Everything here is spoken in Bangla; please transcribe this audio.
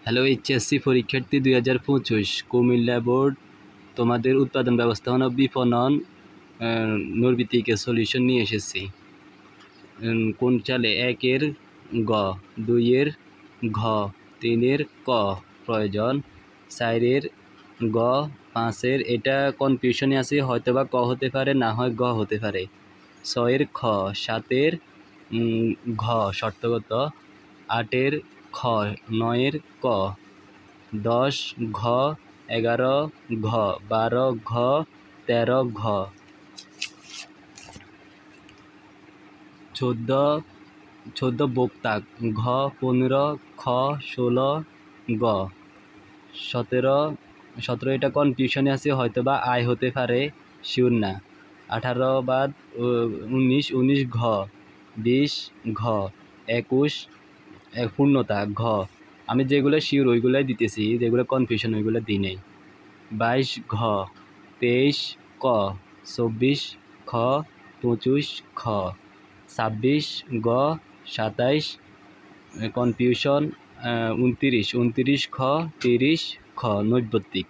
হ্যালো এইচএসসি পরীক্ষার্থী 2025 কুমিল্লা বোর্ড তোমাদের উৎপাদন ব্যবস্থাপনা বিপণন নৈর্ব্যক্তিক সলিউশন নিয়ে এসেছি। কোন চালে 1-এর গ, 2-এর ঘ, 3-এর ক প্রয়োজন, 4-এর গ, 5-এর এটা কনফিউশনে আছে, হয়তো বা ক হতে পারে, না হয় গ হতে পারে, 6-এর খ, 7-এর ঘ শর্তগত, 8-এর খ, 9-এর ক, 10 ঘ, 11 ঘ, 12 ঘ, 13 ঘ, 14 বক্তা ঘ, 15 খ, 16 গ, 17 এটা কনফিউশনে আছে, হয়তো বা আয় হতে পারে, শিওর না। 18 বাদ 19 ঘ, 20 ঘ, 21 পূর্ণতা ঘ। আমি যেগুলো শিওর ওইগুলোই দিতেছি, যেগুলো কনফিউশন ওইগুলো দিই নেই। 22 ঘ, 23 ক, 24 খ, 25 খ, 26 গ, 27 কনফিউশন, 29 খ, 30 খ নৈর্ব্যক্তিক।